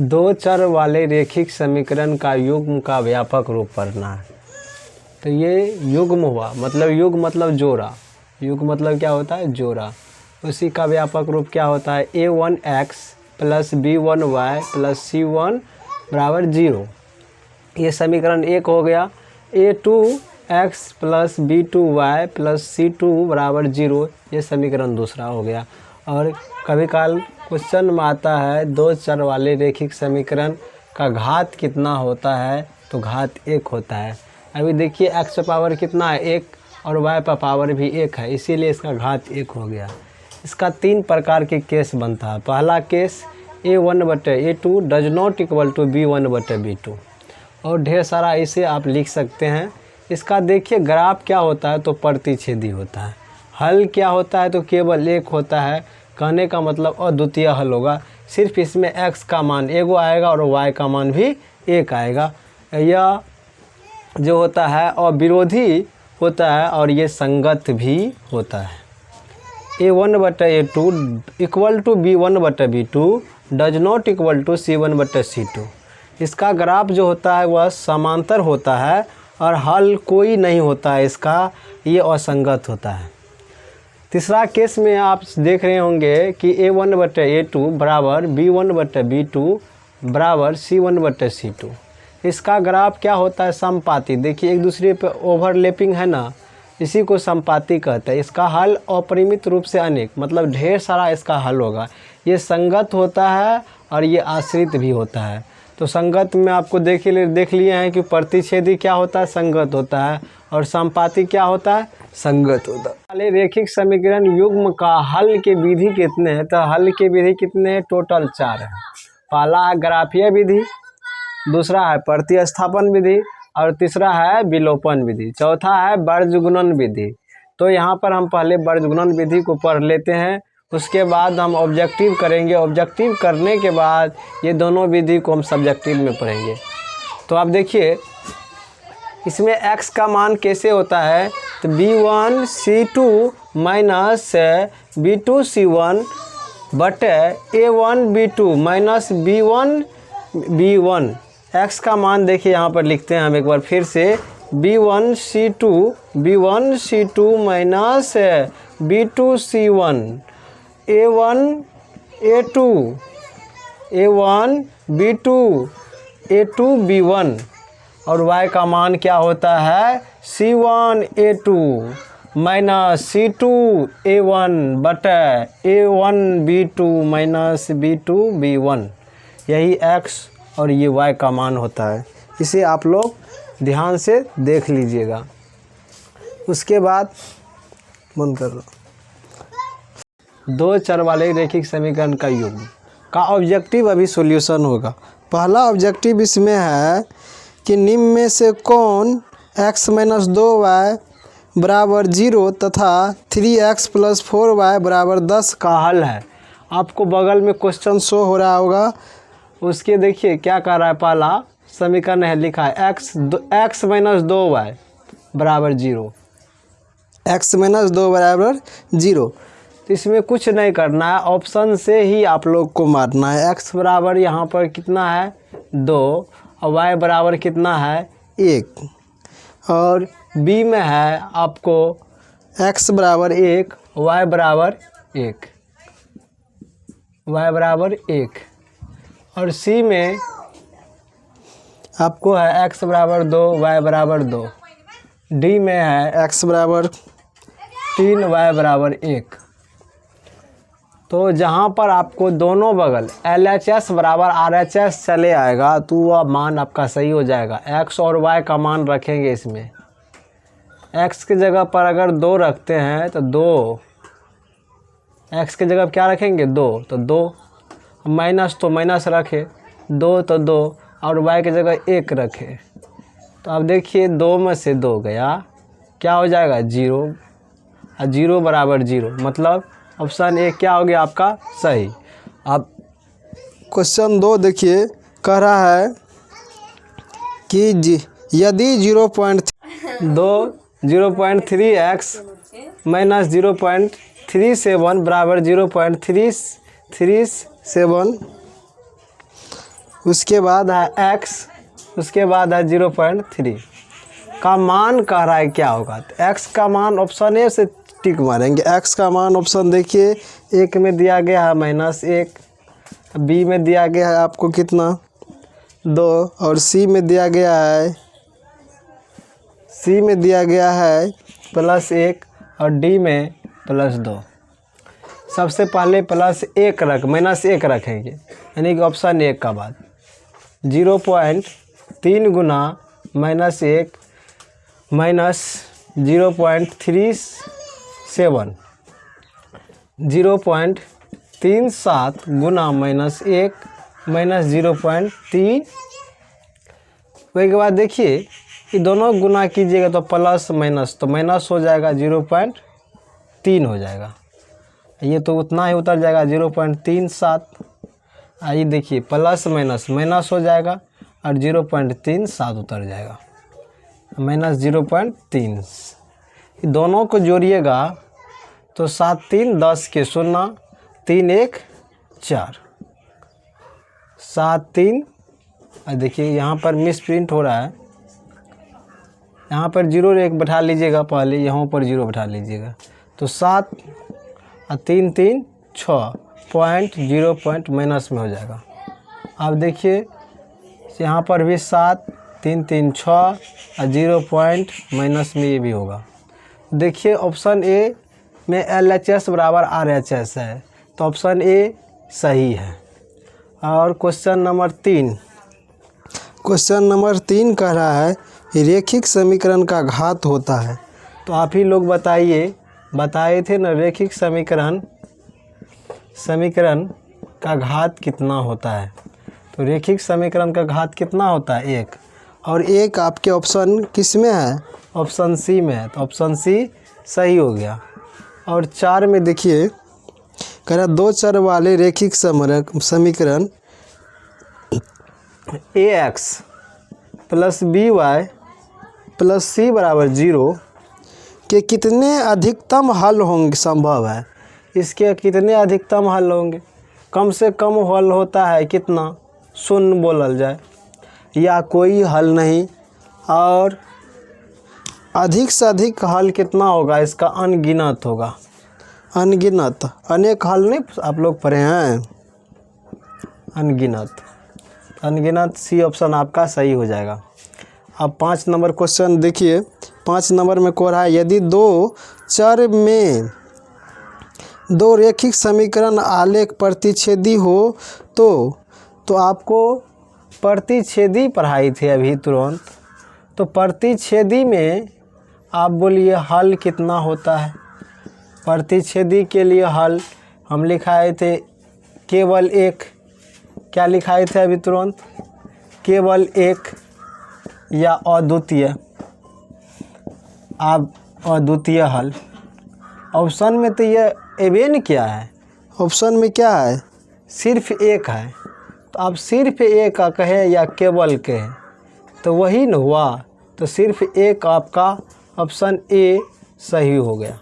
दो चर वाले रैखिक समीकरण का युग्म का व्यापक रूप पढ़ना है। तो ये युग्म हुआ, मतलब युग्म मतलब जोड़ा, युग्म मतलब क्या होता है, जोड़ा। उसी का व्यापक रूप क्या होता है, a1x plus b1y plus c1 बराबर 0। ये समीकरण एक हो गया। a2x plus b2y plus c2 बराबर 0, ये समीकरण दूसरा हो गया। और कभी काल क्वेश्चन में आता है दो चर वाले रैखिक समीकरण का घात कितना होता है, तो घात 1 होता है। अभी देखिए x का पावर कितना है, 1, और y का पावर भी 1 है, इसीलिए इसका घात 1 हो गया। इसका 3 प्रकार के केस बनता है। पहला केस a1/a2 does not equal to b1/b2, और ढेर सारा इसे आप लिख सकते हैं। इसका देखिए ग्राफ क्या होता है, तो प्रतिच्छेदी होता है। हल क्या होता है, तो केवल एक होता है। कहने का मतलब अद्वितीय हल होगा, सिर्फ इसमें x का मान एगो आएगा और y का मान भी 1 आएगा। यह जो होता है अविरोधी होता है और ये संगत भी होता है। a1/a2 equal to b1/b2 does not equal to c1/c2। इसका ग्राफ जो होता है वह समांतर होता है और हल कोई नहीं होता है इसका, ये असंगत होता है। तीसरा केस में आप देख रहे होंगे कि a1/a2 बराबर b1/b2 बराबर c1/c2। इसका ग्राफ क्या होता है, समपाती। देखिए एक दूसरे पे ओवरलैपिंग है ना, इसी को समपाती कहते हैं। इसका हल अपरिमित रूप से अनेक, मतलब ढेर सारा इसका हल होगा। ये संगत होता है और ये आश्रित भी होता है। तो संगत में आपको देख लिए हैं कि प्रतिच्छेदी क्या होता है, संगत होता है, और समपाती क्या होता है, संगत होता है। पहले रैखिक समीकरण युग्म का हल के विधि कितने हैं, तो हल के विधि कितने हैं, टोटल 4 है। पहला है ग्राफीय विधि, दूसरा है प्रतिस्थापन विधि, और तीसरा है विलोपन विधि, चौथा है वर्गगुणन विधि। तो यहाँ पर हम पहले वर्गगुणन विधि को पढ़ लेते हैं, उसके बाद हम ऑब्जेक्टिव करेंगे। ऑब्जेक्टिव करने के बाद ये दोनों विधि को हम सब्जेक्टिव में पढ़ेंगे। तो आप देखिए इसमें x का मान कैसे होता है, तो b1c2 माइनस b2c1 बटे a1b2 माइनस b1b1। x का मान देखिए यहाँ पर लिखते हैं हम एक बार फिर से, b1c2 minus b2c1 a1 b2 a2b1, और y का मान क्या होता है, c1 a2 minus c2 a1 बटे a1 b2 minus b2 b1। यही x और ये y का मान होता है। इसे आप लोग ध्यान से देख लीजिएगा। उसके बाद बंद कर लो। दो चर वाले रैखिक समीकरण का युग्म का ऑब्जेक्टिव अभी सॉल्यूशन होगा। पहला ऑब्जेक्टिव इसमें है कि निम्न में से कौन x माइनस 2y बराबर 0 तथा 3x प्लस 4y बराबर 10 का हल है। आपको बगल में क्वेश्चन शो हो रहा होगा, उसके देखिए क्या कह रहा है। पहला समीकरण है, लिखा है x माइनस 2y बराबर 0, x माइनस 2 बराबर 0। तो इसमें कुछ नहीं करना है, ऑप्शन से ही आप लोग को मारना है। x बराबर यहाँ पर कितना है, 2, और y बराबर कितना है, 1, और b में है आपको x बराबर 1, y बराबर 1, y बराबर 1, और c में आपको है x बराबर 2, y बराबर 2, d में है x बराबर 3, y बराबर 1। तो जहाँ पर आपको दोनों बगल LHS बराबर RHS चले आएगा तो वह मान आपका सही हो जाएगा। x और y का मान रखेंगे इसमें। x की जगह पर अगर 2 रखते हैं तो 2, x की जगह क्या रखेंगे, 2, तो 2, माइनस तो माइनस रखे, 2 तो 2, और y की जगह 1 रखे। तो अब देखिए 2 में से 2 गया, क्या हो जाएगा, 0, और 0 बराबर 0, मतलब ऑप्शन ए क्या हो गया आपका सही। अब क्वेश्चन 2 देखिए, कह रहा है कि यदि 0.3x माइनस 0.37 बराबर 0.337 उसके बाद है x, उसके बाद है 0.3 का मान कह रहा है क्या होगा। तो x का मान ऑप्शन ए से टिक मारेंगे। x का मान ऑप्शन देखिए, एक में दिया गया है -1, बी में दिया गया है आपको कितना 2, और सी में दिया गया है +1 और डी में +2। सबसे पहले -1 रखेंगे, यानी कि ऑप्शन 1 का बाद 0.3 गुना -1 -0.37 0.37 गुना -1 -0.3। वही के बाद देखिए कि दोनों गुना कीजिएगा तो प्लस माइनस, तो माइनस हो जाएगा 0.3 हो जाएगा। ये तो उतना ही उतर जाएगा 0.37। आइए देखिए प्लस माइनस माइनस हो जाएगा और 0.37 उतर जाएगा, -0.3। दोनों को जोड़िएगा तो 7 3 10 के 0, 3 1 4, 7 3। देखिए यहाँ पर मिस प्रिंट हो रहा है, यहाँ पर 0 1 बैठा लीजिएगा, पहले यहाँ पर 0 बैठा लीजिएगा, तो 7 और 3 3 6 पॉइंट 0 पॉइंट माइनस में हो जाएगा। अब देखिए यहाँ पर भी 7 3 3 6 और 0 पॉइंट माइनस में ये भी होगा। देखिए ऑप्शन ए में LHS बराबर RHS है, तो ऑप्शन ए सही है। और क्वेश्चन नंबर 3 कह रहा है रेखिक समीकरण का घात होता है। तो आप ही लोग बताए थे ना, रेखिक समीकरण का घात कितना होता है। तो रेखिक समीकरण का घात कितना होता है 1, और 1 आपके ऑप्शन किस में है, ऑप्शन सी में है, तो ऑप्शन सी सही हो गया। और 4 में देखिए कह रहा 2 चर वाले रेखिक समीकरण ax + by + c बराबर 0 के कितने अधिकतम हल होंगे संभव है। इसके कितने अधिकतम हल होंगे, कम से कम हल होता है कितना, 0 बोलल जाए, या कोई हल नहीं, और अधिक से अधिक हल कितना होगा, इसका अनगिनत होगा। अनगिनत, अनेक हल नहीं आप लोग पढ़े हैं, अनगिनत सी ऑप्शन आपका सही हो जाएगा। अब 5 नंबर क्वेश्चन देखिए, 5 नंबर में कह रहा है यदि 2 चर में 2 रेखिक समीकरण आलेख प्रतिच्छेदी हो तो आपको प्रतिच्छेदी पढ़ाई थी अभी तुरंत, तो प्रतिच्छेदी में आप बोलिए हल कितना होता है। प्रतिच्छेदी के लिए हल हम लिखाए थे केवल एक, क्या लिखाए थे अभी तुरंत, केवल एक या अद्वितीय। आप अद्वितीय हल ऑप्शन में तो ये एवेन क्या है, ऑप्शन में क्या है, सिर्फ एक है। तो आप सिर्फ एक का कहे या केवल कहे तो वही न हुआ, तो सिर्फ एक आपका ऑप्शन ए सही हो गया।